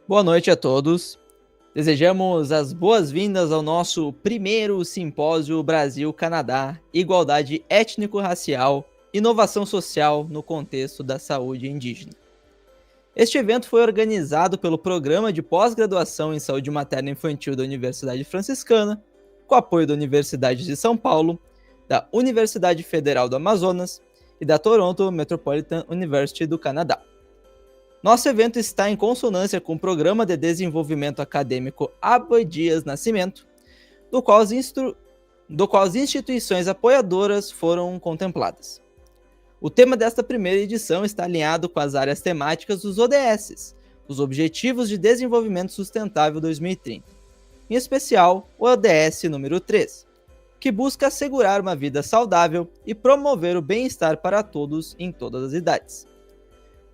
Boa noite a todos. Desejamos as boas-vindas ao nosso primeiro simpósio Brasil-Canadá, Igualdade Étnico-Racial, Inovação Social no contexto da saúde indígena. Este evento foi organizado pelo Programa de Pós-Graduação em Saúde Materna e Infantil da Universidade Franciscana, com apoio da Universidade de São Paulo, da Universidade Federal do Amazonas e da Toronto Metropolitan University do Canadá. Nosso evento está em consonância com o Programa de Desenvolvimento Acadêmico Abdias Nascimento, do qual as instituições apoiadoras foram contempladas. O tema desta primeira edição está alinhado com as áreas temáticas dos ODS, os Objetivos de Desenvolvimento Sustentável 2030, em especial o ODS número 3, que busca assegurar uma vida saudável e promover o bem-estar para todos em todas as idades.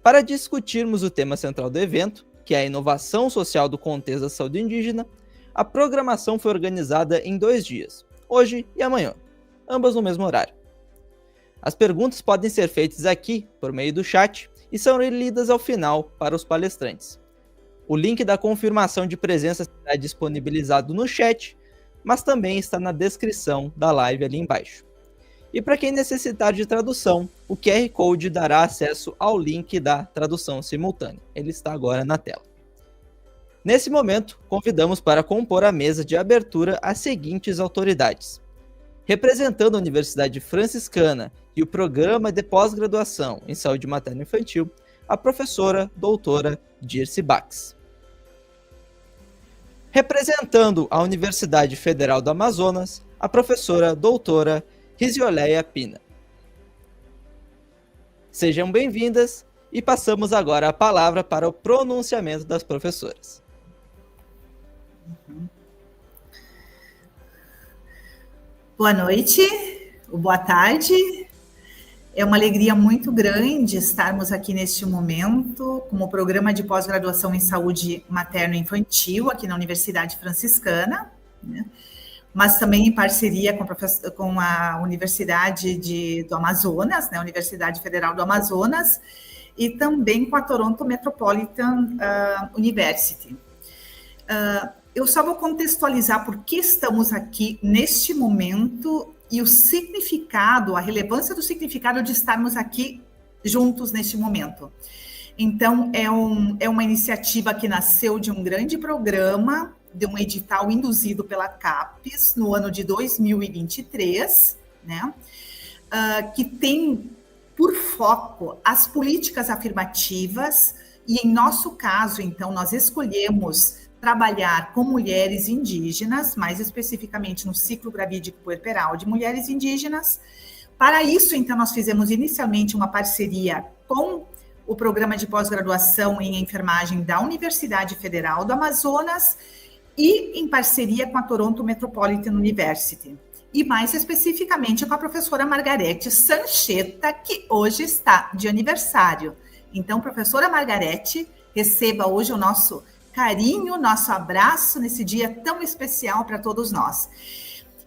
Para discutirmos o tema central do evento, que é a inovação social do contexto da saúde indígena, a programação foi organizada em 2 dias, hoje e amanhã, ambas no mesmo horário. As perguntas podem ser feitas aqui, por meio do chat, e são lidas ao final para os palestrantes. O link da confirmação de presença será disponibilizado no chat, mas também está na descrição da live ali embaixo. E para quem necessitar de tradução, o QR Code dará acesso ao link da tradução simultânea. Ele está agora na tela. Nesse momento, convidamos para compor a mesa de abertura as seguintes autoridades. Representando a Universidade Franciscana e o Programa de Pós-Graduação em Saúde Materna e Infantil, a professora doutora Dirce Bax. Representando a Universidade Federal do Amazonas, a professora doutora Rizioleia Pina. Sejam bem-vindas e passamos agora a palavra para o pronunciamento das professoras. Boa noite, boa tarde. É uma alegria muito grande estarmos aqui neste momento como programa de pós-graduação em saúde materno-infantil aqui na Universidade Franciscana, né? Mas também em parceria com a Universidade do Amazonas, né, a Universidade Federal do Amazonas, e também com a Toronto Metropolitan University. Eu só vou contextualizar por que estamos aqui neste momento e o significado, a relevância do significado de estarmos aqui juntos neste momento. Então, é uma iniciativa que nasceu de um grande programa, de um edital induzido pela CAPES no ano de 2023, né, que tem por foco as políticas afirmativas e, em nosso caso, então, nós escolhemos trabalhar com mulheres indígenas, mais especificamente no ciclo gravídico puerperal de mulheres indígenas. Para isso, então, nós fizemos inicialmente uma parceria com o Programa de Pós-Graduação em Enfermagem da Universidade Federal do Amazonas e em parceria com a Toronto Metropolitan University. E mais especificamente com a professora Margarete Sancheta, que hoje está de aniversário. Então, professora Margarete, receba hoje o nosso carinho, nosso abraço nesse dia tão especial para todos nós.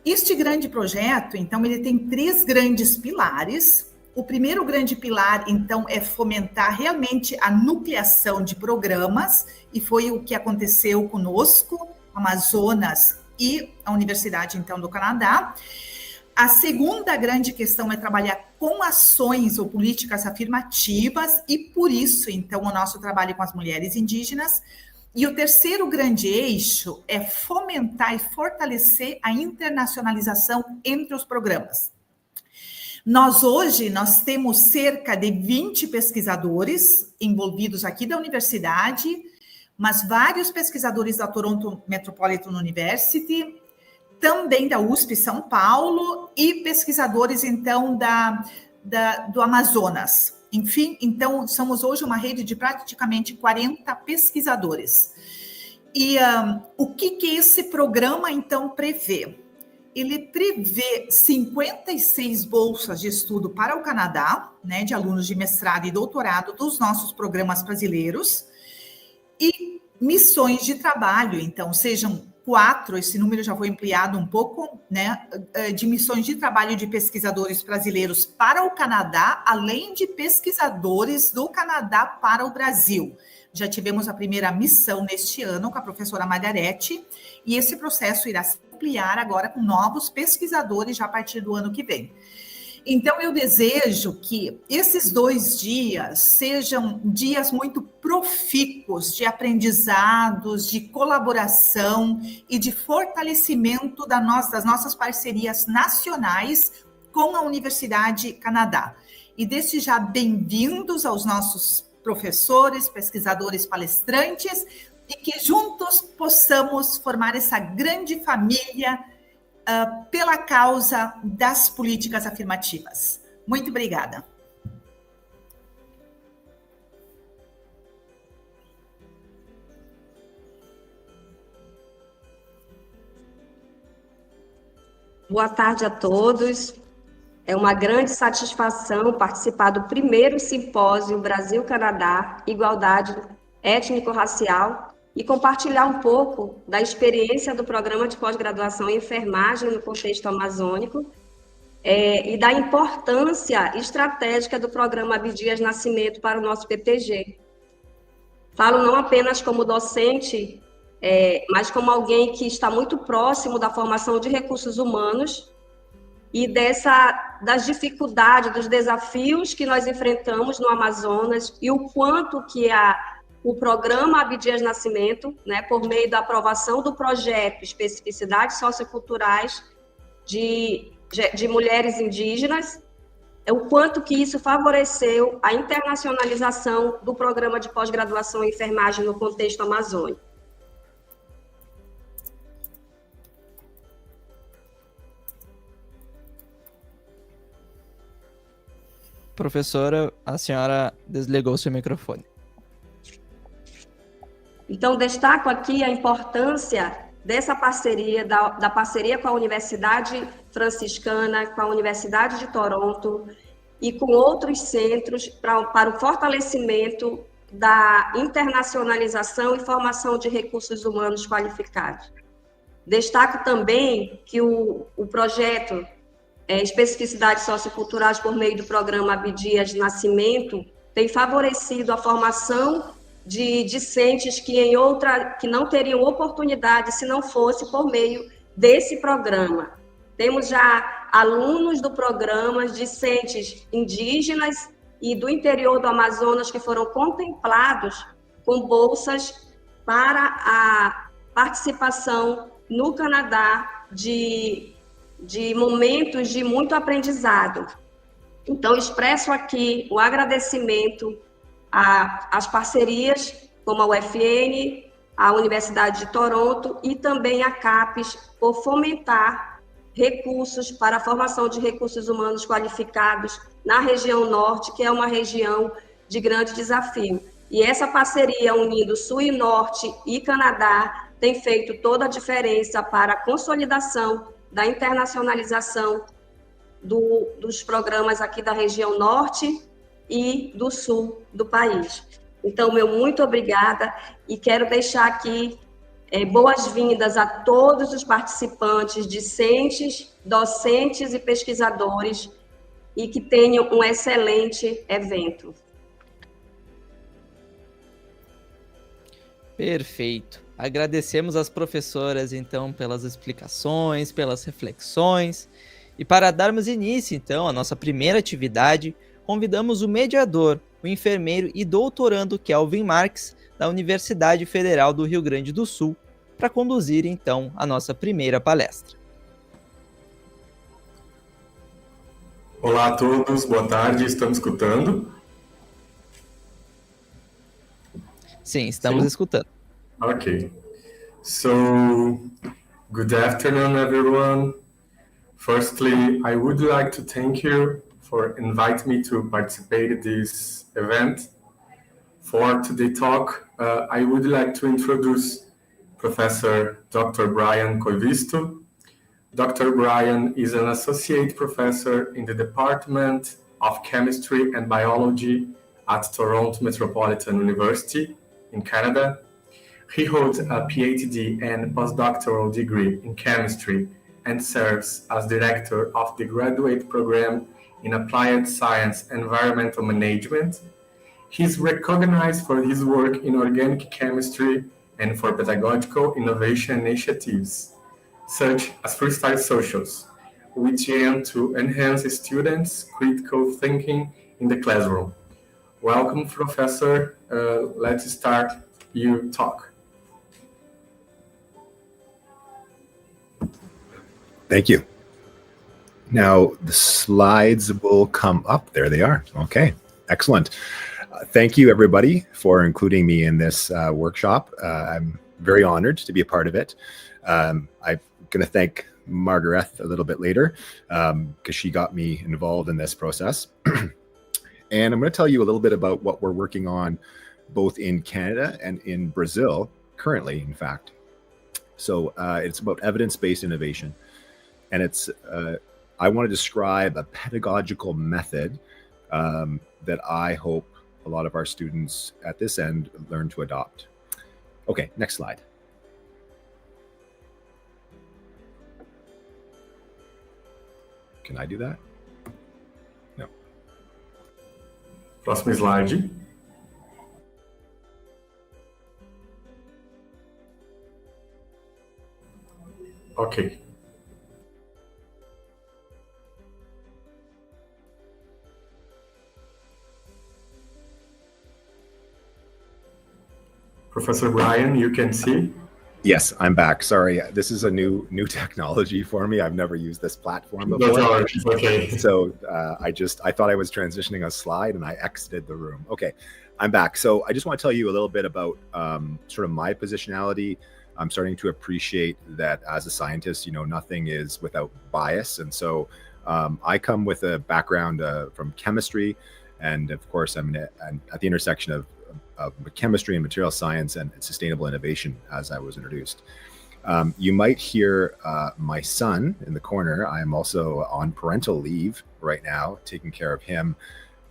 Este grande projeto, então, ele tem 3 grandes pilares. O primeiro grande pilar, então, é fomentar realmente a nucleação de programas, e foi o que aconteceu conosco, Amazonas e a Universidade, então, do Canadá. A segunda grande questão é trabalhar com ações ou políticas afirmativas, e por isso, então, o nosso trabalho com as mulheres indígenas. E o terceiro grande eixo é fomentar e fortalecer a internacionalização entre os programas. Hoje, nós temos cerca de 20 pesquisadores envolvidos aqui da universidade, mas vários pesquisadores da Toronto Metropolitan University, também da USP São Paulo e pesquisadores, então, do Amazonas. Enfim, então, somos hoje uma rede de praticamente 40 pesquisadores. E o que esse programa, então, prevê? Ele prevê 56 bolsas de estudo para o Canadá, né, de alunos de mestrado e doutorado dos nossos programas brasileiros, e missões de trabalho, então, sejam 4, esse número já foi ampliado um pouco, né, de missões de trabalho de pesquisadores brasileiros para o Canadá, além de pesquisadores do Canadá para o Brasil. Já tivemos a primeira missão neste ano com a professora Margarete, e esse processo irá se ampliar agora com novos pesquisadores já a partir do ano que vem. Então, eu desejo que esses 2 dias sejam dias muito profícuos de aprendizados, de colaboração e de fortalecimento das nossas parcerias nacionais com a Universidade Canadá. E desde já, bem-vindos aos nossos professores, pesquisadores, palestrantes, e que juntos possamos formar essa grande família pela causa das políticas afirmativas. Muito obrigada. Boa tarde a todos. É uma grande satisfação participar do primeiro simpósio Brasil-Canadá, Igualdade Étnico-Racial, e compartilhar um pouco da experiência do Programa de Pós-Graduação em Enfermagem no contexto amazônico e da importância estratégica do Programa Abdias Nascimento para o nosso PPG. Falo não apenas como docente, mas como alguém que está muito próximo da formação de recursos humanos e das dificuldades, dos desafios que nós enfrentamos no Amazonas e o quanto que o programa Abdias Nascimento, né, por meio da aprovação do projeto Especificidades Socioculturais de Mulheres Indígenas, o quanto que isso favoreceu a internacionalização do programa de pós-graduação em enfermagem no contexto amazônico. Professora, a senhora desligou seu microfone. Então, destaco aqui a importância dessa parceria, da parceria com a Universidade Franciscana, com a Universidade de Toronto e com outros centros para o fortalecimento da internacionalização e formação de recursos humanos qualificados. Destaco também que o projeto Especificidades Socioculturais por meio do programa Abdias Nascimento tem favorecido a formação de discentes que não teriam oportunidade se não fosse por meio desse programa. Temos já alunos do programa, discentes indígenas e do interior do Amazonas que foram contemplados com bolsas para a participação no Canadá de momentos de muito aprendizado. Então, expresso aqui o agradecimento às parcerias, como a UFN, a Universidade de Toronto e também a CAPES, por fomentar recursos para a formação de recursos humanos qualificados na região norte, que é uma região de grande desafio. E essa parceria unindo Sul e Norte e Canadá tem feito toda a diferença para a consolidação da internacionalização dos programas aqui da região norte e do sul do país. Então, meu muito obrigada e quero deixar aqui boas-vindas a todos os participantes, discentes, docentes e pesquisadores e que tenham um excelente evento. Perfeito. Agradecemos às professoras, então, pelas explicações, pelas reflexões. E para darmos início, então, à nossa primeira atividade, convidamos o mediador, o enfermeiro e doutorando Kelvin Marques, da Universidade Federal do Rio Grande do Sul, para conduzir, então, a nossa primeira palestra. Olá a todos, boa tarde, estamos escutando? Sim, estamos escutando. Okay. So, good afternoon, everyone. Firstly, I would like to thank you for inviting me to participate in this event. For today's talk, I would like to introduce Professor Dr. Brian Koivisto. Dr. Brian is an associate professor in the Department of Chemistry and Biology at Toronto Metropolitan University in Canada. He holds a PhD and postdoctoral degree in chemistry and serves as director of the graduate program in Applied Science Environmental Management. He's recognized for his work in organic chemistry and for pedagogical innovation initiatives, such as freestyle socials, which aim to enhance students' critical thinking in the classroom. Welcome, Professor. Let's start your talk. Thank you. Now the slides will come up. There they are. Okay, excellent. Thank you, everybody, for including me in this workshop. I'm very honored to be a part of it. I'm going to thank Margaret a little bit later because she got me involved in this process. And I'm going to tell you a little bit about what we're working on both in Canada and in Brazil currently, in fact. So it's about evidence-based innovation. And it's I want to describe a pedagogical method that I hope a lot of our students at this end learn to adopt. Okay, next slide. Can I do that? No. Próximo slide. Okay. Professor Brian, you can see? Yes, I'm back. Sorry, this is a new technology for me. I've never used this platform before. Okay. So I thought I was transitioning a slide and I exited the room. Okay, I'm back. So I just want to tell you a little bit about sort of my positionality. I'm starting to appreciate that as a scientist, nothing is without bias. And so I come with a background from chemistry. And of course, I'm at the intersection of chemistry and material science and sustainable innovation, as I was introduced. You might hear my son in the corner. I'm also on parental leave right now, taking care of him.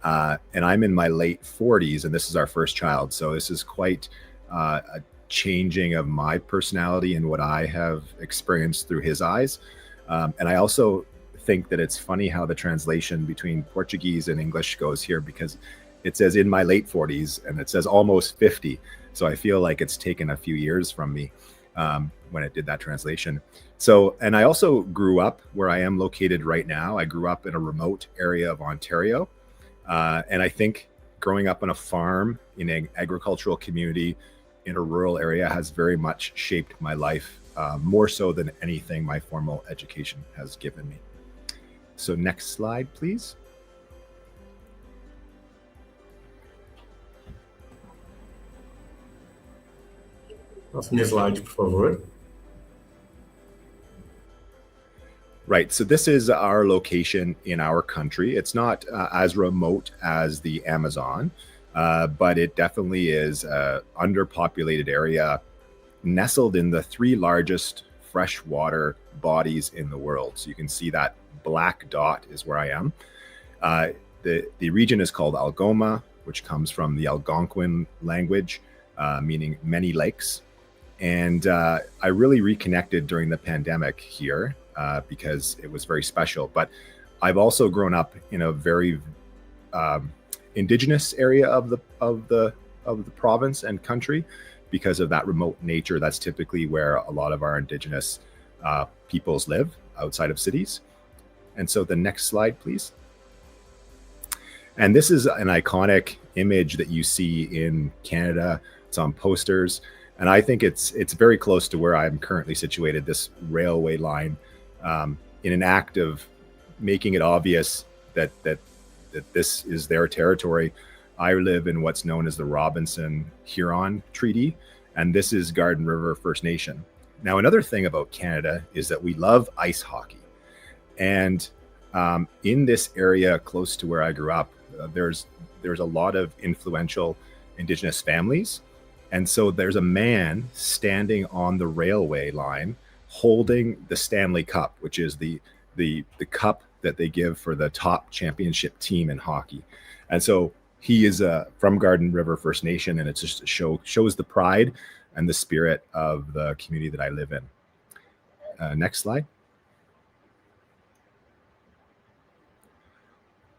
And I'm in my late 40s, and this is our first child. So this is quite a changing of my personality and what I have experienced through his eyes. And I also think that it's funny how the translation between Portuguese and English goes here, because it says in my late 40s and it says almost 50. So I feel like it's taken a few years from me when it did that translation. So, and I also grew up where I am located right now. I grew up in a remote area of Ontario. And I think growing up on a farm in an agricultural community in a rural area has very much shaped my life, more so than anything my formal education has given me. So next slide, please. Próximo slide, por favor. Right, so this is our location in our country. It's not as remote as the Amazon, but it definitely is an underpopulated area nestled in the 3 largest freshwater bodies in the world. So you can see that black dot is where I am. The region is called Algoma, which comes from the Algonquin language, meaning many lakes. And I really reconnected during the pandemic here because it was very special. But I've also grown up in a very indigenous area of the province and country because of that remote nature. That's typically where a lot of our indigenous peoples live, outside of cities. And so the next slide, please. And this is an iconic image that you see in Canada. It's on posters. And I think it's very close to where I'm currently situated, this railway line, in an act of making it obvious that this is their territory. I live in what's known as the Robinson-Huron Treaty, and this is Garden River First Nation. Now, another thing about Canada is that we love ice hockey. And in this area close to where I grew up, there's a lot of influential Indigenous families. And so there's a man standing on the railway line holding the Stanley Cup, which is the cup that they give for the top championship team in hockey. And so he is from Garden River First Nation, and it just shows the pride and the spirit of the community that I live in. Next slide.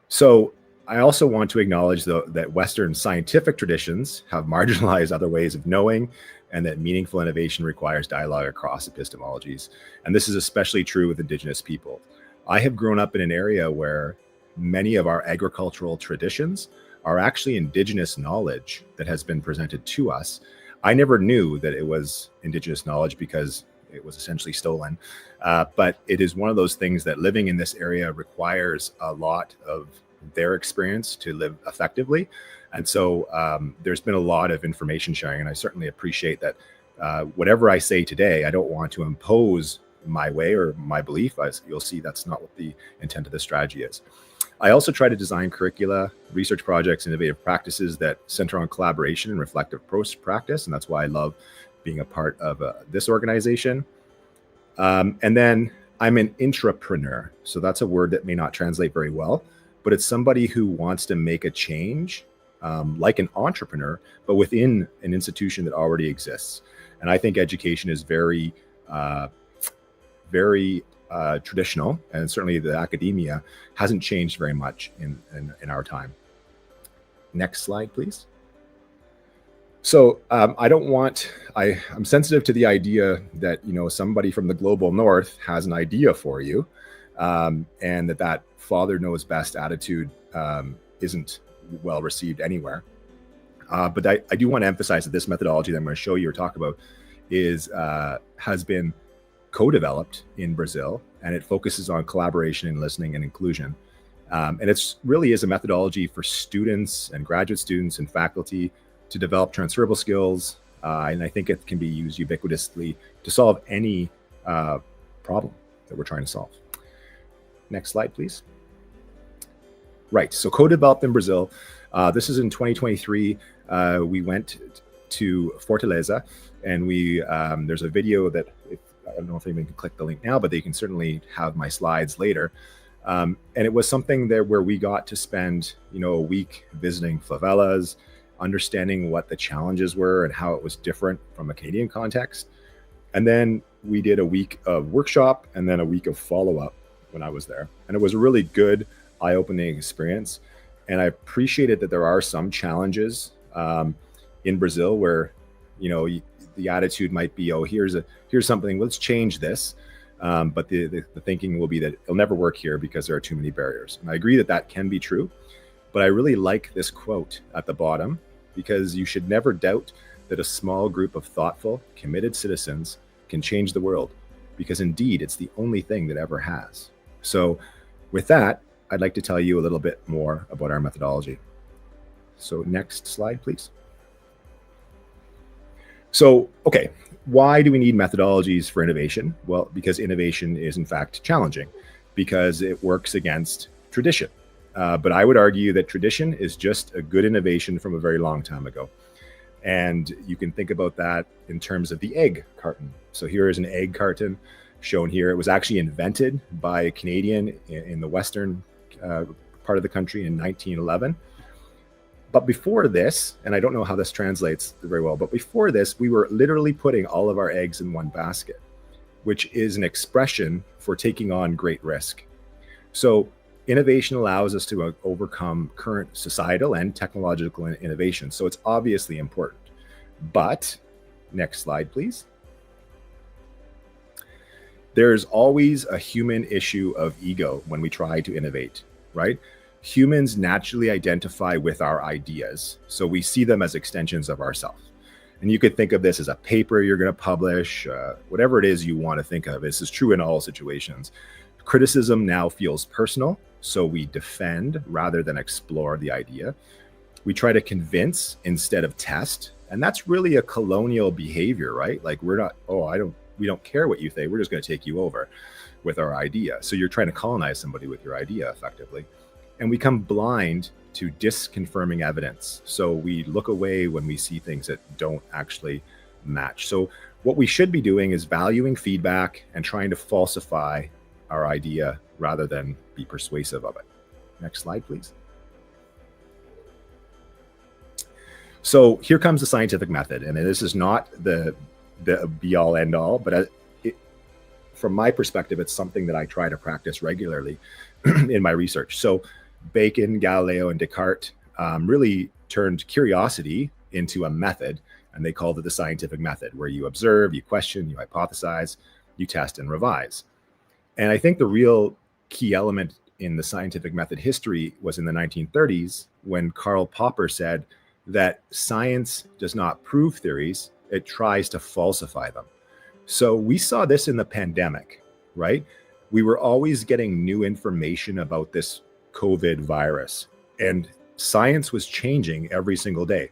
So I also want to acknowledge, though, that Western scientific traditions have marginalized other ways of knowing, and that meaningful innovation requires dialogue across epistemologies. And this is especially true with Indigenous people. I have grown up in an area where many of our agricultural traditions are actually Indigenous knowledge that has been presented to us. I never knew that it was Indigenous knowledge because it was essentially stolen. But it is one of those things that living in this area requires a lot of their experience to live effectively. And so there's been a lot of information sharing, and I certainly appreciate that. Whatever I say today, I don't want to impose my way or my belief. As you'll see, that's not what the intent of this strategy is. I also try to design curricula, research projects, innovative practices that center on collaboration and reflective practice. And that's why I love being a part of this organization. And then I'm an intrapreneur. So that's a word that may not translate very well, but it's somebody who wants to make a change, like an entrepreneur, but within an institution that already exists. And I think education is very traditional, and certainly the academia hasn't changed very much in our time. Next slide, please. So I'm sensitive to the idea that, somebody from the global north has an idea for you, and that father knows best attitude isn't well received anywhere. But I do want to emphasize that this methodology that I'm going to show you or talk about has been co-developed in Brazil, and it focuses on collaboration and listening and inclusion. And it's really is a methodology for students and graduate students and faculty to develop transferable skills. And I think it can be used ubiquitously to solve any problem that we're trying to solve. Next slide, please. Right, so co-developed in Brazil. This is in 2023. We went to Fortaleza, and there's a video that, I don't know if anyone can click the link now, but they can certainly have my slides later. And it was something there where we got to spend, a week visiting favelas, understanding what the challenges were and how it was different from a Canadian context. And then we did a week of workshop and then a week of follow-up when I was there. And it was a really good, eye-opening experience. And I appreciated that there are some challenges in Brazil where, the attitude might be, oh, here's something, let's change this. But the thinking will be that it'll never work here because there are too many barriers. And I agree that that can be true. But I really like this quote at the bottom, because you should never doubt that a small group of thoughtful, committed citizens can change the world, because indeed it's the only thing that ever has. So with that, I'd like to tell you a little bit more about our methodology. So next slide, please. So, okay, why do we need methodologies for innovation? Well, because innovation is in fact challenging, because it works against tradition. But I would argue that tradition is just a good innovation from a very long time ago. And you can think about that in terms of the egg carton. So here is an egg carton shown here. It was actually invented by a Canadian in the western part of the country in 1911. But before this, and I don't know how this translates very well, but before this, we were literally putting all of our eggs in one basket, which is an expression for taking on great risk. So innovation allows us to overcome current societal and technological innovation. So it's obviously important. But next slide, please. There's always a human issue of ego when we try to innovate, right? Humans naturally identify with our ideas. So we see them as extensions of ourselves. And you could think of this as a paper you're going to publish, whatever it is you want to think of. This is true in all situations. Criticism now feels personal, so we defend rather than explore the idea. We try to convince instead of test. And that's really a colonial behavior, right? Like we're not, we don't care what you think. We're just going to take you over with our idea. So you're trying to colonize somebody with your idea effectively. And we come blind to disconfirming evidence. So we look away when we see things that don't actually match. So what we should be doing is valuing feedback and trying to falsify our idea rather than be persuasive of it. Next slide, please. So here comes the scientific method, and this is not the be all end all, but from my perspective, it's something that I try to practice regularly in my research. So Bacon, Galileo, and Descartes really turned curiosity into a method, and they called it the scientific method, where you observe, you question, you hypothesize, you test, and revise. And I think the real key element in the scientific method history was in the 1930s, when Karl Popper said that science does not prove theories, it tries to falsify them. So we saw this in the pandemic, right? We were always getting new information about this COVID virus, and science was changing every single day.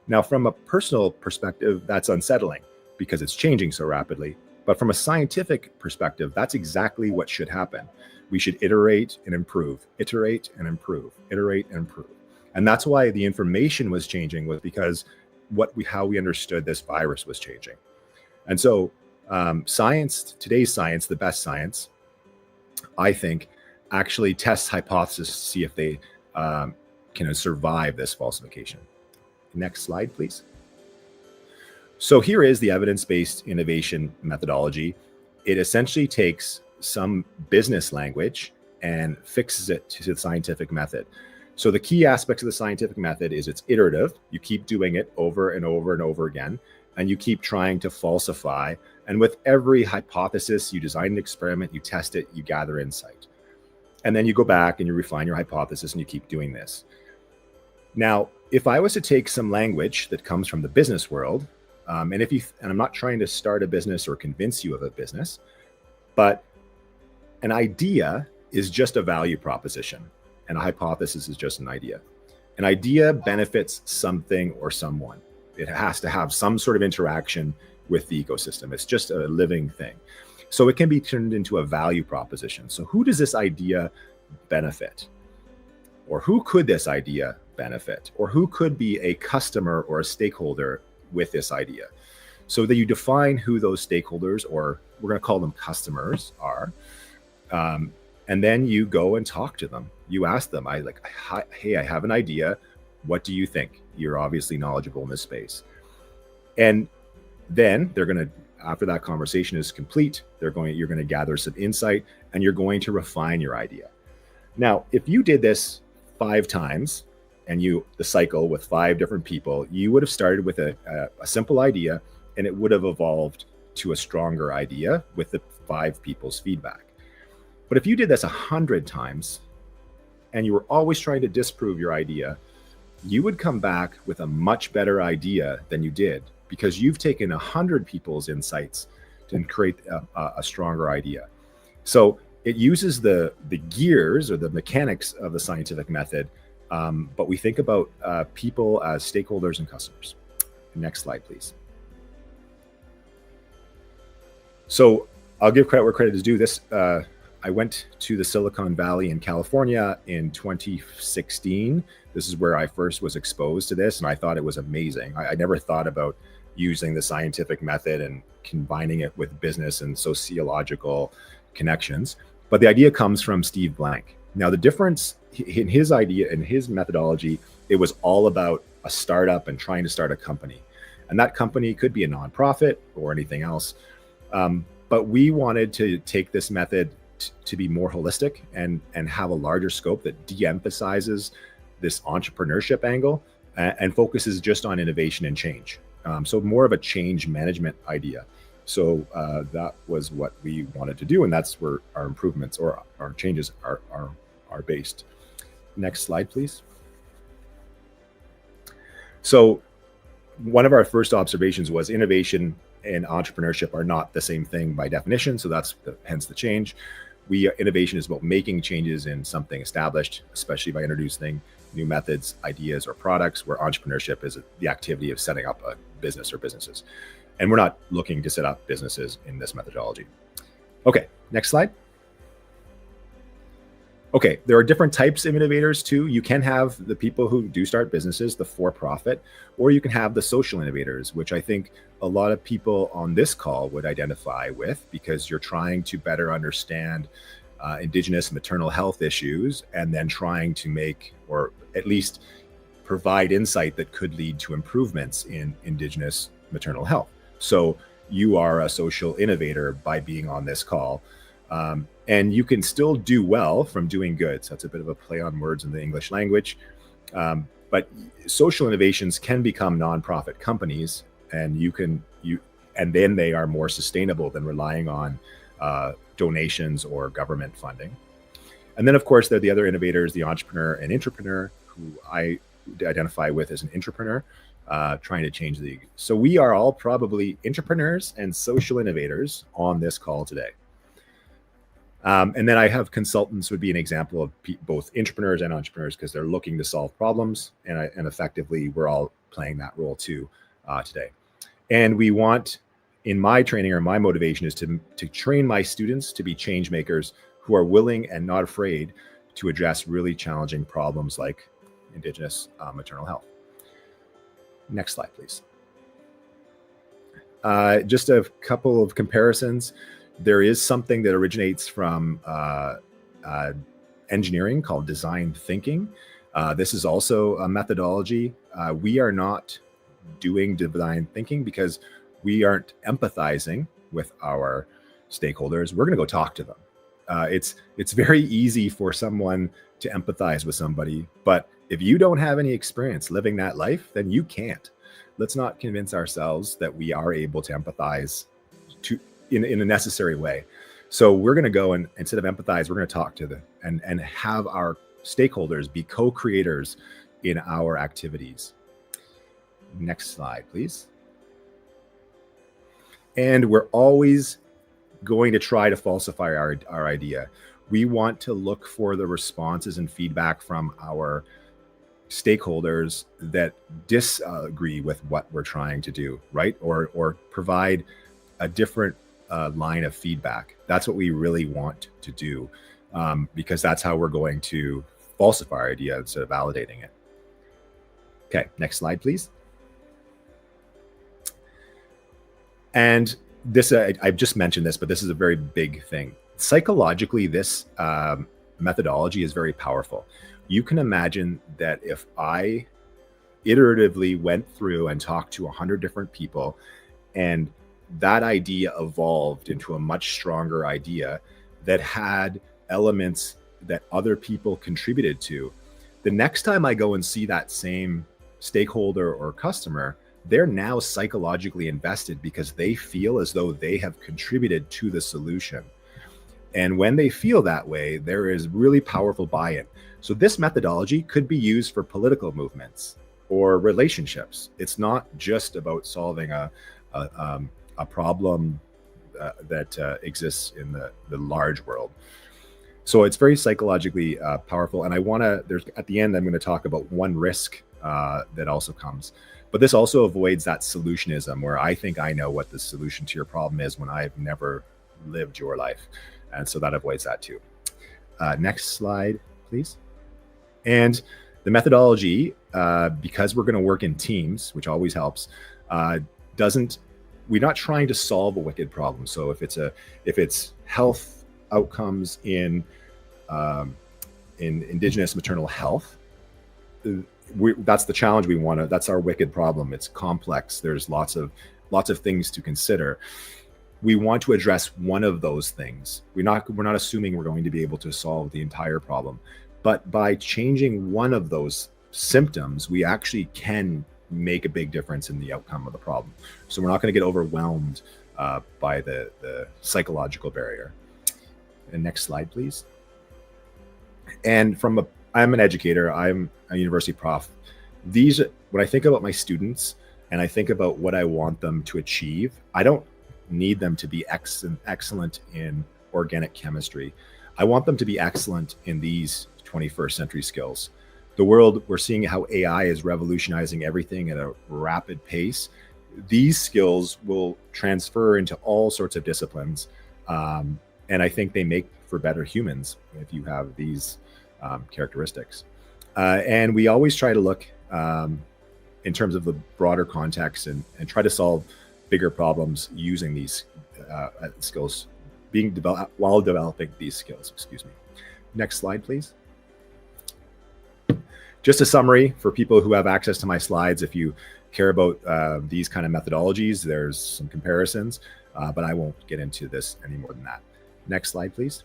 Now, from a personal perspective, that's unsettling because it's changing so rapidly. But from a scientific perspective, that's exactly what should happen. We should iterate and improve, iterate and improve, iterate and improve. And that's why the information was changing, was because how we understood this virus was changing. And so science, today's science, the best science, I think, actually tests hypotheses to see if they can survive this falsification. Next slide, please. So here is the evidence-based innovation methodology. It essentially takes some business language and fixes it to the scientific method. So the key aspects of the scientific method is it's iterative. You keep doing it over and over and over again, and you keep trying to falsify. And with every hypothesis, you design an experiment, you test it, you gather insight. And then you go back and you refine your hypothesis, and you keep doing this. Now, if I was to take some language that comes from the business world, and I'm not trying to start a business or convince you of a business, but an idea is just a value proposition, and a hypothesis is just an idea. An idea benefits something or someone. It has to have some sort of interaction with the ecosystem. It's just a living thing. So it can be turned into a value proposition. So who does this idea benefit? Or who could this idea benefit? Or who could be a customer or a stakeholder with this idea? So that you define who those stakeholders, or we're going to call them customers, are. And then you go and talk to them. You ask them, hey, I have an idea. What do you think? You're obviously knowledgeable in this space. And then they're going to, after that conversation is complete, you're going to gather some insight, and you're going to refine your idea. Now, if you did this 5 times, and the cycle with 5 different people, you would have started with a simple idea, and it would have evolved to a stronger idea with the 5 people's feedback. But if you did this 100 times, and you were always trying to disprove your idea, you would come back with a much better idea than you did, because you've taken 100 people's insights to create a stronger idea. So it uses the gears or the mechanics of the scientific method, but we think about people as stakeholders and customers. Next slide, please. So I'll give credit where credit is due. I went to the Silicon Valley in California in 2016. This is where I first was exposed to this, and I thought it was amazing. I never thought about using the scientific method and combining it with business and sociological connections. But the idea comes from Steve Blank. Now, the difference in his idea, in his methodology, it was all about a startup and trying to start a company. And that company could be a nonprofit or anything else. But we wanted to take this method to be more holistic and have a larger scope that de-emphasizes this entrepreneurship angle and focuses just on innovation and change. So more of a change management idea. So that was what we wanted to do, and that's where our improvements or our changes are based. Next slide, please. So one of our first observations was innovation and entrepreneurship are not the same thing by definition. So that's hence the change. Innovation is about making changes in something established, especially by introducing new methods, ideas, or products, where entrepreneurship is the activity of setting up a business or businesses. And we're not looking to set up businesses in this methodology. Okay, next slide. Okay, there are different types of innovators too. You can have the people who do start businesses, the for-profit, or you can have the social innovators, which I think a lot of people on this call would identify with, because you're trying to better understand Indigenous maternal health issues, and then trying to make, or at least provide insight that could lead to improvements in Indigenous maternal health. So you are a social innovator by being on this call. And you can still do well from doing good. So that's a bit of a play on words in the English language. But social innovations can become nonprofit companies, and and then they are more sustainable than relying on donations or government funding. And then, of course, there are the other innovators, the entrepreneur and intrapreneur, who I identify with as an intrapreneur, trying to change the. So we are all probably intrapreneurs and social innovators on this call today. And then I have consultants would be an example of both intrapreneurs and entrepreneurs, because they're looking to solve problems, and effectively we're all playing that role too today. And we want, in my training, or my motivation is to train my students to be change makers who are willing and not afraid to address really challenging problems like Indigenous maternal health. Next slide, please. Just a couple of comparisons. There is something that originates from engineering called design thinking. This is also a methodology. We are not doing design thinking because we aren't empathizing with our stakeholders. We're going to go talk to them. It's very easy for someone to empathize with somebody, but if you don't have any experience living that life, then you can't. Let's not convince ourselves that we are able to empathize in a necessary way. So we're going to go, and instead of empathize, we're going to talk to them and have our stakeholders be co-creators in our activities. Next slide, please. And we're always going to try to falsify our idea. We want to look for the responses and feedback from our stakeholders that disagree with what we're trying to do, right? Or provide a different line of feedback. That's what we really want to do, because that's how we're going to falsify our idea instead of validating it. Okay, next slide, please. And this, I've just mentioned this, but this is a very big thing. Psychologically, this methodology is very powerful. You can imagine that if I iteratively went through and talked to 100 different people, and that idea evolved into a much stronger idea that had elements that other people contributed to, the next time I go and see that same stakeholder or customer, they're now psychologically invested because they feel as though they have contributed to the solution. And when they feel that way, there is really powerful buy-in. So this methodology could be used for political movements or relationships. It's not just about solving a problem that exists in the large world. So it's very psychologically powerful. And at the end, I'm going to talk about one risk that also comes. But this also avoids that solutionism where I think I know what the solution to your problem is when I've never lived your life. And so that avoids that too. Next slide, please. And the methodology, because we're going to work in teams, which always helps, we're not trying to solve a wicked problem. So if it's health outcomes in Indigenous maternal health, that's the challenge we want to. That's our wicked problem. It's complex. There's lots of things to consider. We want to address one of those things. We're not assuming we're going to be able to solve the entire problem, but by changing one of those symptoms, we actually can make a big difference in the outcome of the problem. So we're not going to get overwhelmed by the psychological barrier. And next slide, please. And I'm an educator. I'm a university prof. When I think about my students and I think about what I want them to achieve, I don't need them to be excellent in organic chemistry. I want them to be excellent in these 21st century skills. The world, we're seeing how AI is revolutionizing everything at a rapid pace. These skills will transfer into all sorts of disciplines. And I think they make for better humans if you have these characteristics. And we always try to look in terms of the broader context and try to solve bigger problems using these skills being developed while developing these skills. Excuse me. Next slide, please. just a summary for people who have access to my slides. If you care about these kind of methodologies, there's some comparisons, but I won't get into this any more than that. Next slide, please.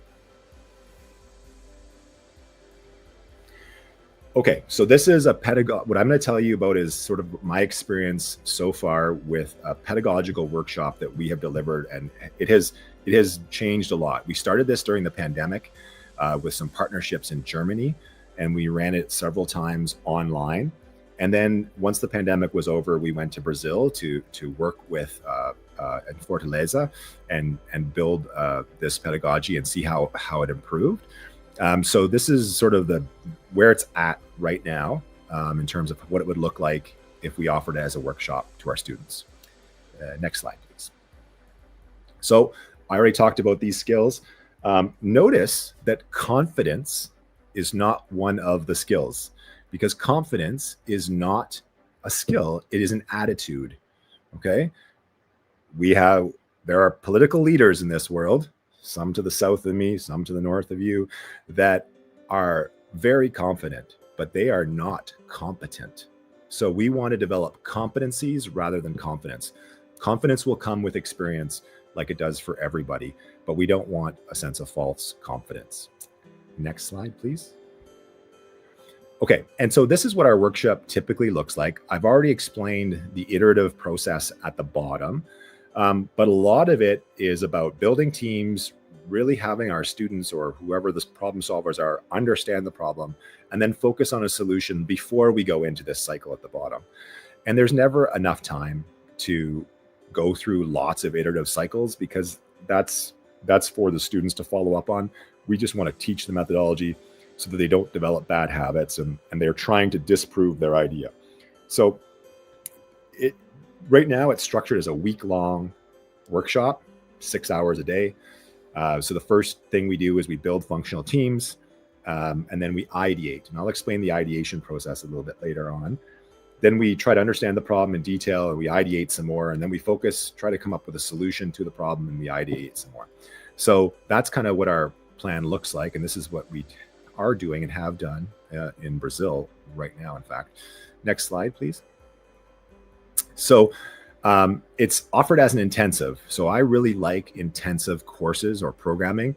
Okay, so this is a what I'm going to tell you about is sort of my experience so far with a pedagogical workshop that we have delivered, and it has changed a lot. We started this during the pandemic with some partnerships in Germany, and we ran it several times online. And then once the pandemic was over, we went to Brazil to work with in Fortaleza and build this pedagogy and see how it improved. So this is sort of where it's at right now in terms of what it would look like if we offered it as a workshop to our students. Next slide, please. So I already talked about these skills. Notice that confidence is not one of the skills, because confidence is not a skill, it is an attitude, okay? There are political leaders in this world, some to the south of me, some to the north of you, that are very confident, but they are not competent. So we want to develop competencies rather than confidence. Confidence will come with experience like it does for everybody, but we don't want a sense of false confidence. Next slide, please. Okay, and so this is what our workshop typically looks like. I've already explained the iterative process at the bottom, but a lot of it is about building teams, really having our students or whoever the problem solvers are understand the problem, and then focus on a solution before we go into this cycle at the bottom. And there's never enough time to go through lots of iterative cycles, because that's for the students to follow up on. We just want to teach the methodology so that they don't develop bad habits and they're trying to disprove their idea. So right now it's structured as a week-long workshop, 6 hours a day. So the first thing we do is we build functional teams, and then we ideate. And I'll explain the ideation process a little bit later on. Then we try to understand the problem in detail, and we ideate some more, and then we try to come up with a solution to the problem, and we ideate some more. So that's kind of what our plan looks like, and this is what we are doing and have done in Brazil right now, in fact. Next slide, please. So it's offered as an intensive. So I really like intensive courses or programming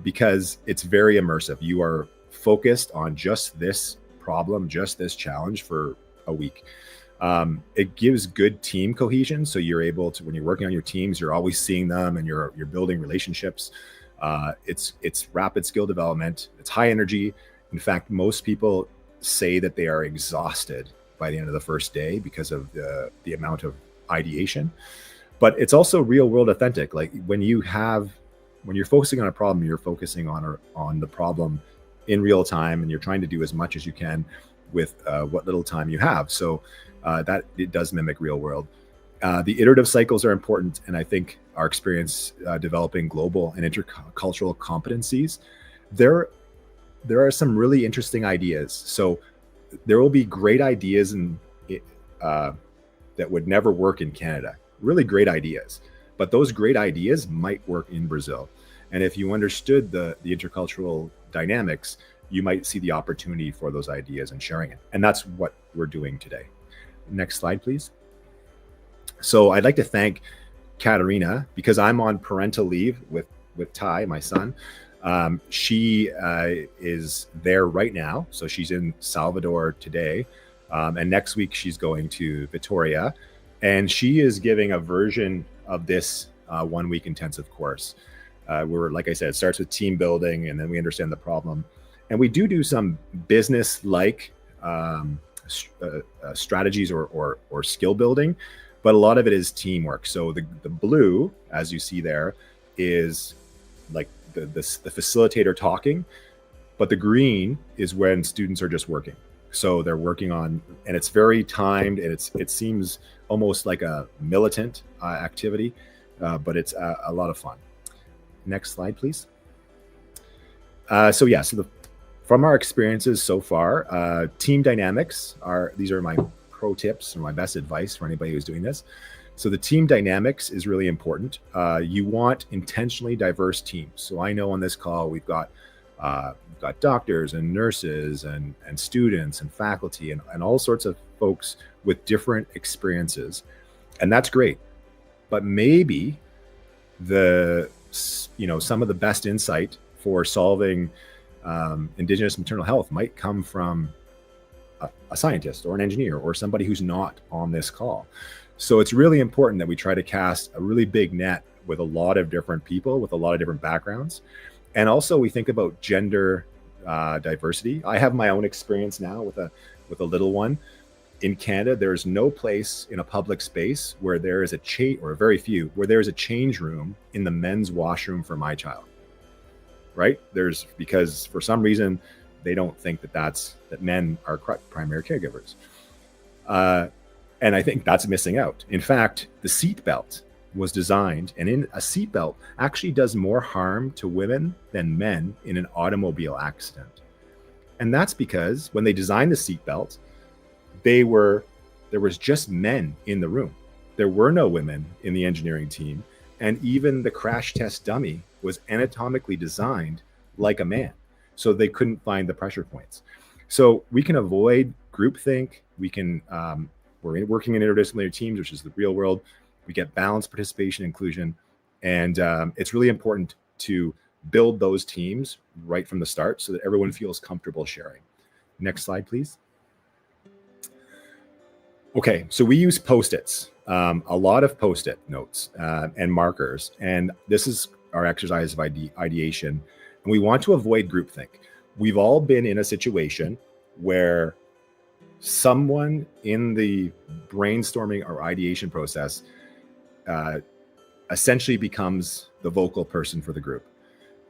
because it's very immersive. You are focused on just this problem, just this challenge for a week. It gives good team cohesion. So you're able to, when you're working on your teams, you're always seeing them and you're building relationships. It's rapid skill development. It's high energy. In fact, most people say that they are exhausted by the end of the first day because of the amount of ideation. But it's also real world authentic. Like when you're focusing on a problem, you're focusing on the problem in real time, and you're trying to do as much as you can with what little time you have. So that it does mimic real world. The iterative cycles are important, and I think our experience developing global and intercultural competencies, there are some really interesting ideas. So there will be great ideas that would never work in Canada, really great ideas, but those great ideas might work in Brazil. And if you understood the intercultural dynamics, you might see the opportunity for those ideas and sharing it. And that's what we're doing today. Next slide, please. So I'd like to thank Katarina, because I'm on parental leave with Ty, my son. She is there right now. So she's in Salvador today. And next week she's going to Vitoria. And she is giving a version of this 1 week intensive course. Where, like I said, it starts with team building, and then we understand the problem. And we do some business-like strategies or skill building, but a lot of it is teamwork. So the blue, as you see there, is like the facilitator talking, but the green is when students are just working. So they're working on, and it's very timed, and it seems almost like a militant activity, but it's a lot of fun. Next slide, please. From our experiences so far, team dynamics these are my pro tips or my best advice for anybody who's doing this. So the team dynamics is really important. You want intentionally diverse teams. So I know on this call, we've got We've got doctors and nurses and students and faculty and all sorts of folks with different experiences. And that's great. But maybe some of the best insight for solving Indigenous maternal health might come from a scientist or an engineer or somebody who's not on this call. So it's really important that we try to cast a really big net with a lot of different people with a lot of different backgrounds. And also we think about gender diversity. I have my own experience now with a little one. In Canada, there's no place in a public space where there is or very few, where there is a change room in the men's washroom for my child, right? Because for some reason, they don't think that men are primary caregivers. And I think that's missing out. In fact, the seatbelt was designed, and in a seatbelt actually does more harm to women than men in an automobile accident. And that's because when they designed the seatbelt, there was just men in the room. There were no women in the engineering team. And even the crash test dummy was anatomically designed like a man. So they couldn't find the pressure points. So we can avoid groupthink. We're working in interdisciplinary teams, which is the real world. We get balanced participation, inclusion. And it's really important to build those teams right from the start so that everyone feels comfortable sharing. Next slide, please. Okay, so we use Post-its, a lot of Post-it notes and markers. And this is our exercise of ideation. And we want to avoid groupthink. We've all been in a situation where someone in the brainstorming or ideation process essentially becomes the vocal person for the group.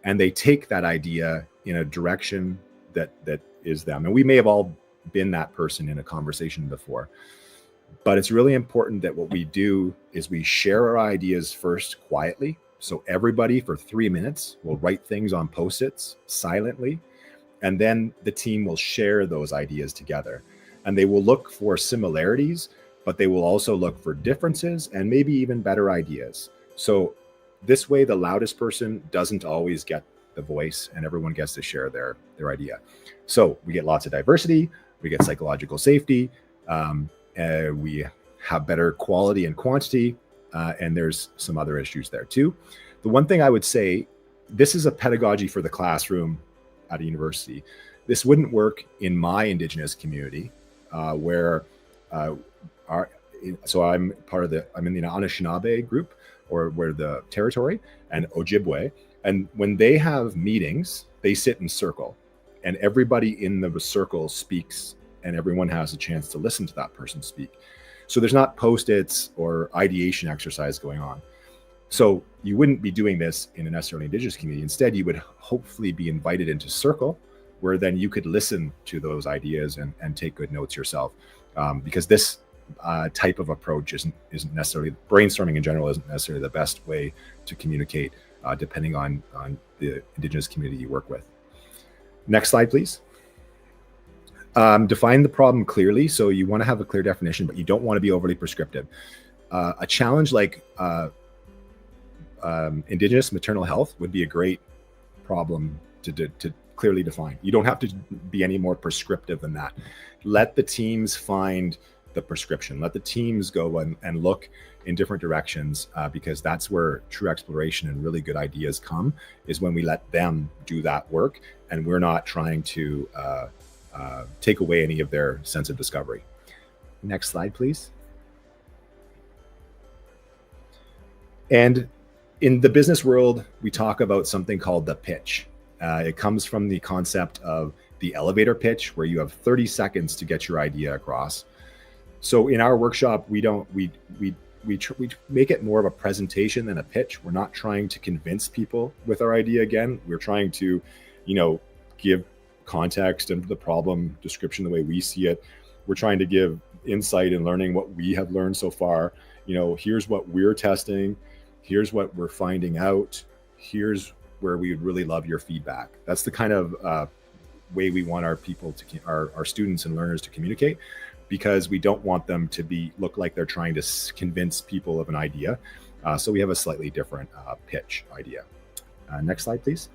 And they take that idea in a direction that is them. And we may have all been that person in a conversation before. But it's really important that what we do is we share our ideas first quietly. So everybody for 3 minutes will write things on Post-its silently. And then the team will share those ideas together. And they will look for similarities, but they will also look for differences and maybe even better ideas. So this way, the loudest person doesn't always get the voice and everyone gets to share their idea. So we get lots of diversity, we get psychological safety, we have better quality and quantity, and there's some other issues there too. The one thing I would say, this is a pedagogy for the classroom at a university. This wouldn't work in my Indigenous community, where so I'm in the Anishinaabe group, or where the territory, and Ojibwe. And when they have meetings, they sit in circle, and everybody in the circle speaks, and everyone has a chance to listen to that person speak. So there's not Post-its or ideation exercise going on. So you wouldn't be doing this in a necessarily Indigenous community. Instead, you would hopefully be invited into circle, where then you could listen to those ideas and take good notes yourself. Because this type of approach isn't necessarily, brainstorming in general isn't necessarily the best way to communicate, depending on the Indigenous community you work with. Next slide, please. Define the problem clearly. So you want to have a clear definition, but you don't want to be overly prescriptive. A challenge like Indigenous maternal health would be a great problem to clearly define. You don't have to be any more prescriptive than that. Let the teams find the prescription. Let the teams go and look in different directions, because that's where true exploration and really good ideas come, is when we let them do that work and we're not trying to take away any of their sense of discovery. Next slide, please. And in the business world, we talk about something called the pitch. It comes from the concept of the elevator pitch, where you have 30 seconds to get your idea across. So in our workshop, we make it more of a presentation than a pitch. We're not trying to convince people with our idea again. We're trying to, give context and the problem description the way we see it. We're trying to give insight and learning what we have learned so far. Here's what we're testing. Here's what we're finding out. Here's where we would really love your feedback. That's the kind of way we want our people to, our students and learners to communicate, because we don't want them to look like they're trying to convince people of an idea. So we have a slightly different pitch idea. Next slide, please.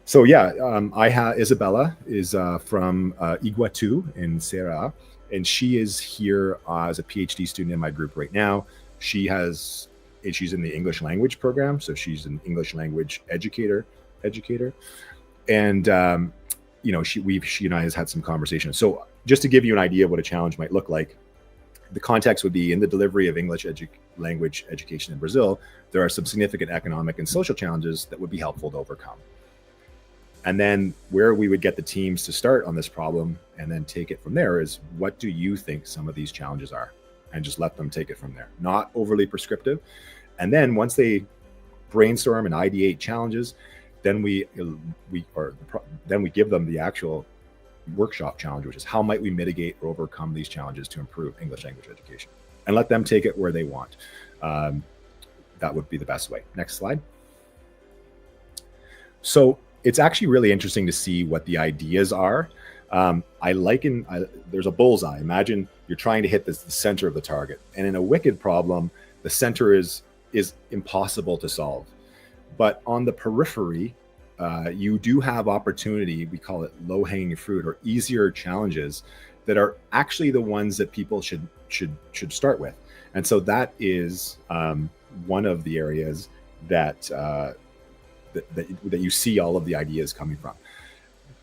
So yeah, Isabella is from Iguatu in Ceará, and she is here as a PhD student in my group right now. She's in the English language program, so she's an English language educator, and she and I has had some conversations. So just to give you an idea of what a challenge might look like, the context would be in the delivery of English language education in Brazil, there are some significant economic and social challenges that would be helpful to overcome. And then where we would get the teams to start on this problem and then take it from there is, what do you think some of these challenges are? And just let them take it from there, not overly prescriptive. And then once they brainstorm and ideate challenges, then we give them the actual workshop challenge, which is how might we mitigate or overcome these challenges to improve English language education, and let them take it where they want. That would be the best way. Next slide. So it's actually really interesting to see what the ideas are. There's a bullseye. Imagine you're trying to hit the center of the target, and in a wicked problem, the center is impossible to solve. But on the periphery, you do have opportunity. We call it low-hanging fruit, or easier challenges that are actually the ones that people should start with. And so that is one of the areas that you see all of the ideas coming from.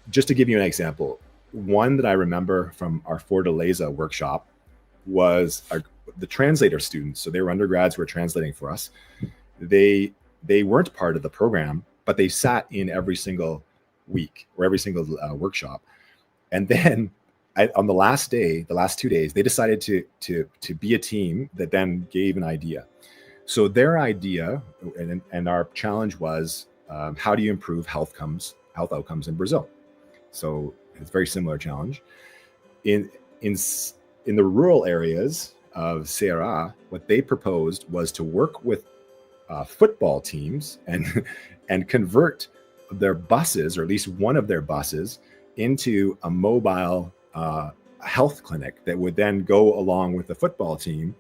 Just to give you an example, one that I remember from our Fortaleza workshop was the translator students. So they were undergrads who were translating for us. They weren't part of the program, but they sat in every single week or every single workshop. And then on the last day, the last 2 days, they decided to be a team that then gave an idea. So their idea and our challenge was, how do you improve health outcomes in Brazil? So it's a very similar challenge. In the rural areas of Ceará, what they proposed was to work with football teams and convert their buses, or at least one of their buses, into a mobile health clinic that would then go along with the football team,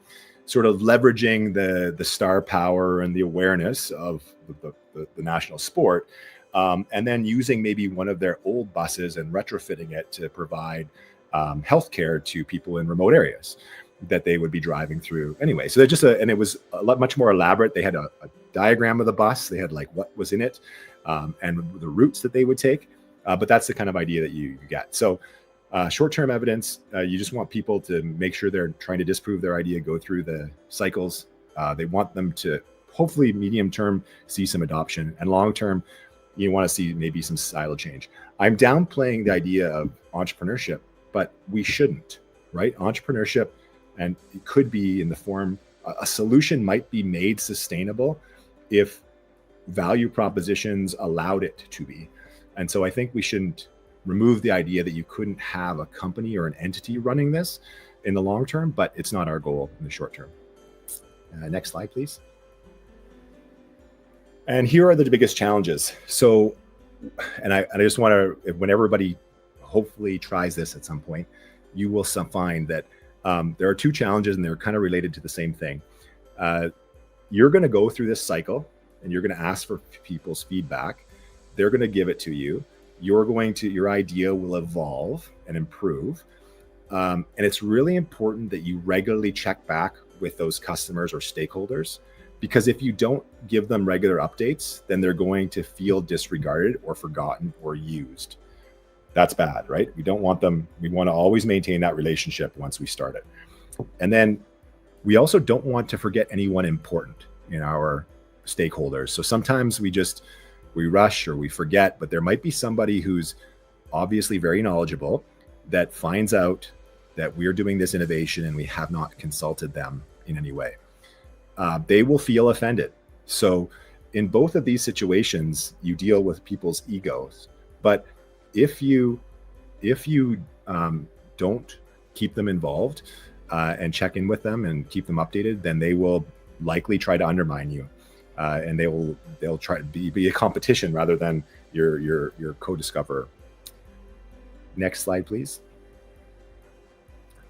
sort of leveraging the star power and the awareness of the national sport, and then using maybe one of their old buses and retrofitting it to provide healthcare to people in remote areas that they would be driving through anyway. So they're and it was a lot much more elaborate. They had a diagram of the bus. They had like what was in it and the routes that they would take. But that's the kind of idea that you get. So short-term evidence, you just want people to make sure they're trying to disprove their idea, go through the cycles. They want them to hopefully medium-term see some adoption, and long-term, you want to see maybe some silo change. I'm downplaying the idea of entrepreneurship, but we shouldn't, right? Entrepreneurship, and it could be in the form, a solution might be made sustainable if value propositions allowed it to be. And so I think we shouldn't remove the idea that you couldn't have a company or an entity running this in the long term, but it's not our goal in the short term. Next slide, please. And here are the biggest challenges. So, and I just want to, when everybody hopefully tries this at some point, you will find that there are two challenges, and they're kind of related to the same thing. You're going to go through this cycle, and you're going to ask for people's feedback. They're going to give it to you. Your idea will evolve and improve. And it's really important that you regularly check back with those customers or stakeholders, because if you don't give them regular updates, then they're going to feel disregarded or forgotten or used. That's bad, right? We don't want them. We want to always maintain that relationship once we start it. And then we also don't want to forget anyone important in our stakeholders. So sometimes we rush or we forget, but there might be somebody who's obviously very knowledgeable that finds out that we're doing this innovation and we have not consulted them in any way. They will feel offended. So in both of these situations, you deal with people's egos. But if you don't keep them involved and check in with them and keep them updated, then they will likely try to undermine you. And they'll try to be a competition rather than your co-discoverer. Next slide, please.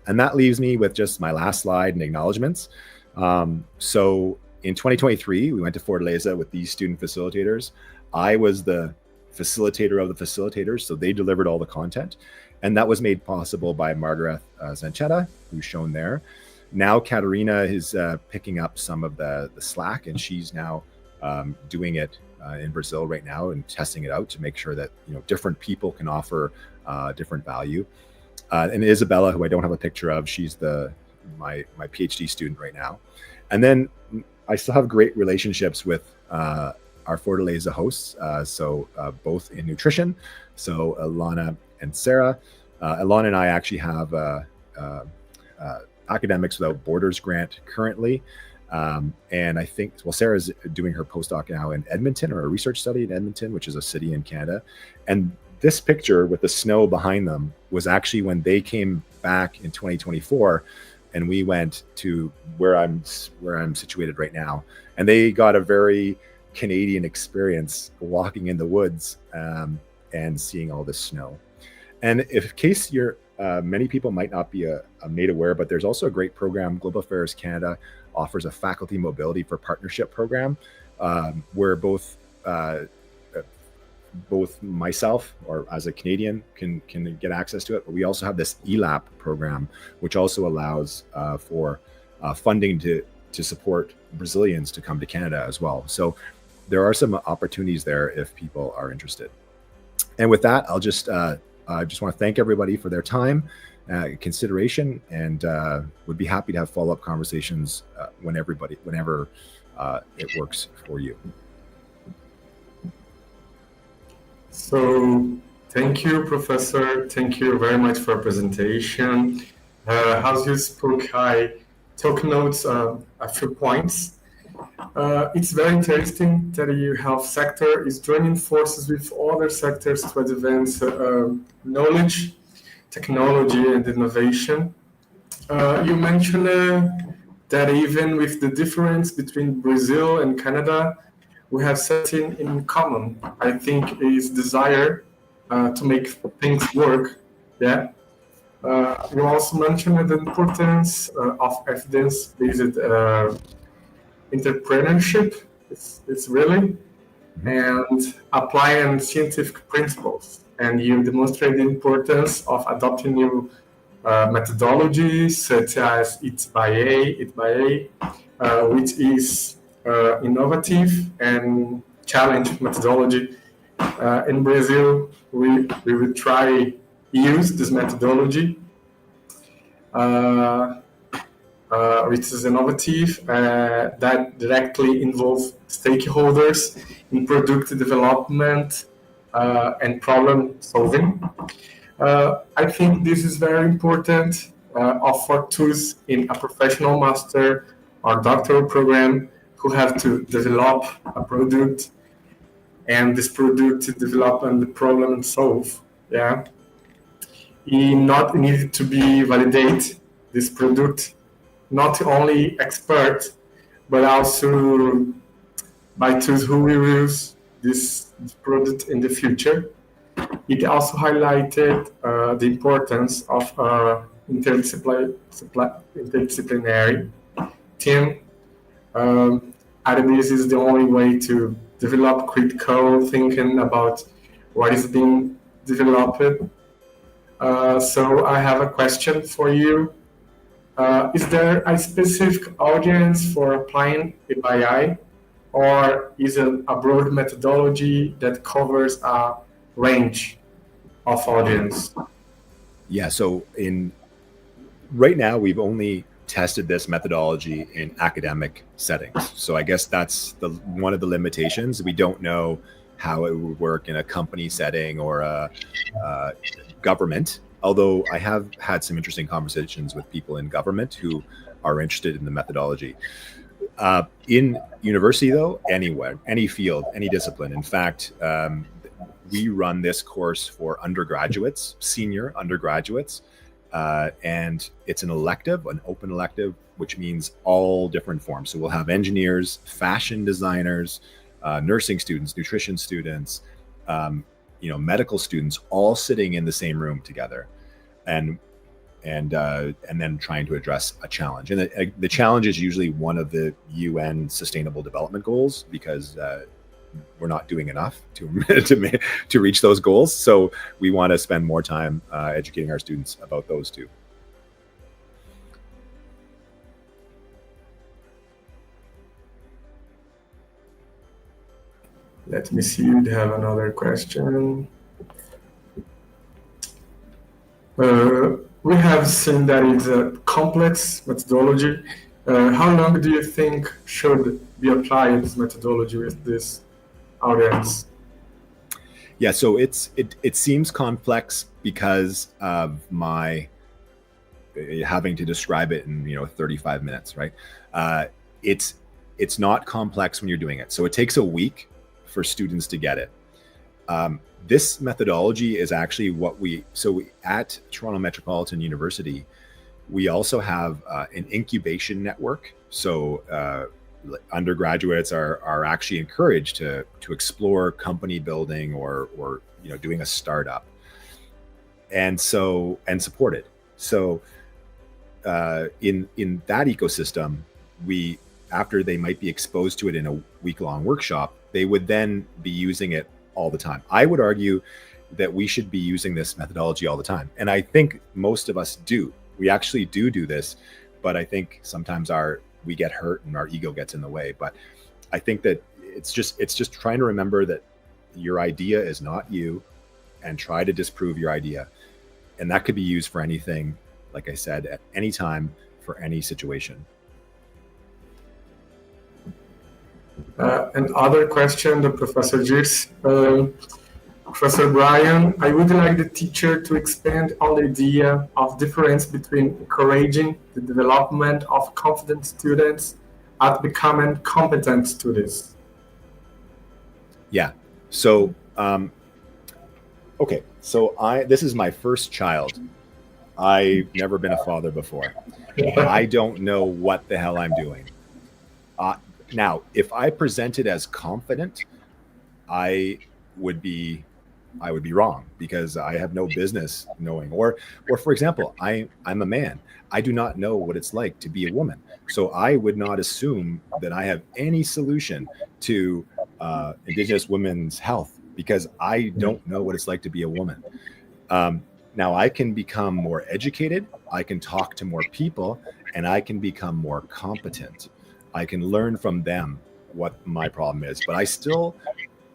And that leaves me with just my last slide and acknowledgements. So in 2023, we went to Fortaleza with these student facilitators. I was the facilitator of the facilitators. So they delivered all the content. And that was made possible by Margaret Zanchetta, who's shown there. Now Katerina is picking up some of the slack, and she's now doing it in Brazil right now and testing it out to make sure that different people can offer different value. And Isabella, who I don't have a picture of, she's my PhD student right now. And then I still have great relationships with our Fortaleza hosts, so both in nutrition. So Alana and Sarah. Alana and I actually have Academics Without Borders grant currently. And I think, Sarah's doing her postdoc now in Edmonton, or a research study in Edmonton, which is a city in Canada. And this picture with the snow behind them was actually when they came back in 2024, and we went to where I'm situated right now. And they got a very Canadian experience walking in the woods and seeing all this snow. And in case you're, many people might not be made aware, but there's also a great program. Global Affairs Canada offers a faculty mobility for partnership program where both myself, or as a Canadian, can get access to it. But we also have this ELAP program, which also allows for funding to support Brazilians to come to Canada as well. So there are some opportunities there if people are interested. And with that, I just want to thank everybody for their time, consideration, and would be happy to have follow-up conversations whenever it works for you. So thank you, Professor. Thank you very much for your presentation. As you spoke, I took notes a few points. It's very interesting that the health sector is joining forces with other sectors to advance knowledge, technology, and innovation. You mentioned that even with the difference between Brazil and Canada, we have something in common. I think is desire to make things work. Yeah. You also mentioned the importance of evidence-based entrepreneurship. It's really, and applying scientific principles. And you demonstrate the importance of adopting new methodologies such as It by A, which is innovative and challenge methodology. In Brazil, we will try use this methodology, which is innovative, that directly involve stakeholders in product development and problem solving. I think this is very important for those in a professional master or doctoral program who have to develop a product, and this product to develop and the problem and solve. Yeah, you not need to be validate this product, not only expert, but also by those who will use this product in the future. It also highlighted the importance of interdisciplinary team. Abdias is the only way to develop critical thinking about what is being developed. So I have a question for you. Is there a specific audience for applying AI, or is it a broad methodology that covers a range of audience? Yeah, so right now we've only tested this methodology in academic settings. So I guess that's one of the limitations. We don't know how it would work in a company setting or a government, although I have had some interesting conversations with people in government who are interested in the methodology. In university though, anywhere, any field, any discipline. In fact, we run this course for undergraduates, senior undergraduates, and it's an elective, an open elective, which means all different forms. So we'll have engineers, fashion designers, nursing students, nutrition students, medical students, all sitting in the same room together, and then trying to address a challenge. And the challenge is usually one of the UN Sustainable Development Goals, because we're not doing enough to reach those goals. So we want to spend more time educating our students about those two. Let me see, we have another question. We have seen that it's a complex methodology. How long do you think should be applied this methodology with this audience? Yeah, so it seems complex because of my having to describe it in 35 minutes, right? It's not complex when you're doing it. So it takes a week for students to get it. This methodology is actually at Toronto Metropolitan University, we also have an incubation network. So undergraduates are actually encouraged to explore company building or doing a startup, and supported. So in that ecosystem, after they might be exposed to it in a week-long workshop, they would then be using it all the time. I would argue that we should be using this methodology all the time. And I think most of us do. We actually do this, but I think sometimes we get hurt and our ego gets in the way. But I think that it's just trying to remember that your idea is not you, and try to disprove your idea. And that could be used for anything, like I said, at any time, for any situation. Another question, the Professor Girs. Professor Brian, I would like the teacher to expand on the idea of difference between encouraging the development of confident students and becoming competent students. Yeah. So, okay. So this is my first child. I've never been a father before. I don't know what the hell I'm doing. Now, if I presented as confident, I would be wrong, because I have no business knowing. Or for example, I'm a man. I do not know what it's like to be a woman. So I would not assume that I have any solution to Indigenous women's health, because I don't know what it's like to be a woman. Now I can become more educated, I can talk to more people, and I can become more competent. I can learn from them what my problem is, but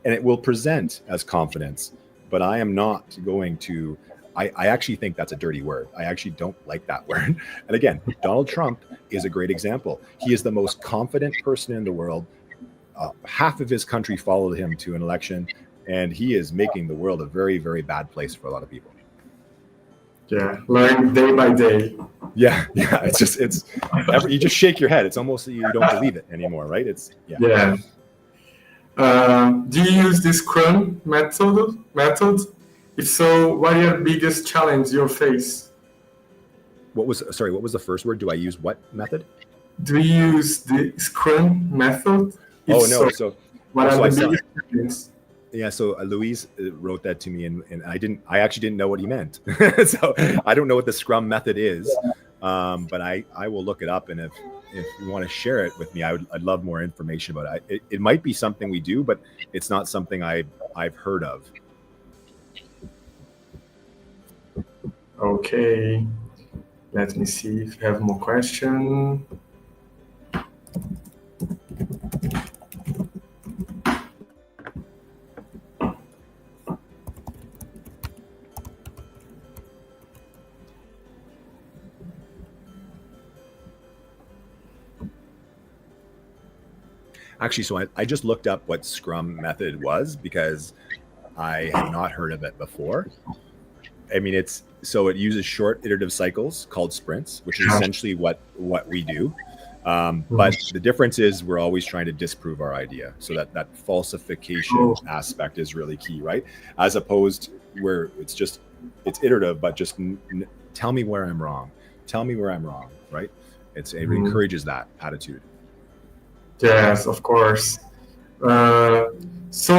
and it will present as confidence, but I am not going to, I actually think that's a dirty word. I actually don't like that word. And again, Donald Trump is a great example. He is the most confident person in the world. Half of his country followed him to an election, and he is making the world a very, very bad place for a lot of people. Yeah, learn day by day. Yeah. You just shake your head. It's almost that you don't believe it anymore, right? Yeah. Do you use the Scrum method? If so, what are your biggest challenge you face? What was the first word? Do I use what method? Do you use the Scrum method? Oh no. So what are the biggest challenges? Yeah, so Louise wrote that to me, and I actually didn't know what he meant. So I don't know what the Scrum method is, but I will look it up, and if you want to share it with me, I'd love more information about it. It might be something we do, but it's not something I've heard of. Okay, let me see if you have more questions. Actually, so I just looked up what Scrum method was, because I had not heard of it before. I mean, it uses short iterative cycles called sprints, which is essentially what we do. But the difference is we're always trying to disprove our idea. So that falsification aspect is really key, right? As opposed where it's iterative, but just tell me where I'm wrong. Tell me where I'm wrong, right? It encourages that attitude. Yes, of course. So,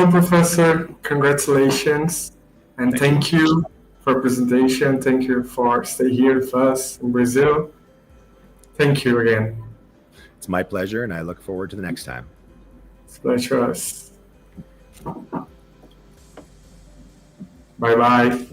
Professor, congratulations, and thank you for presentation. Thank you for staying here with us in Brazil. Thank you again. It's my pleasure, and I look forward to the next time. It's a pleasure. Bye bye.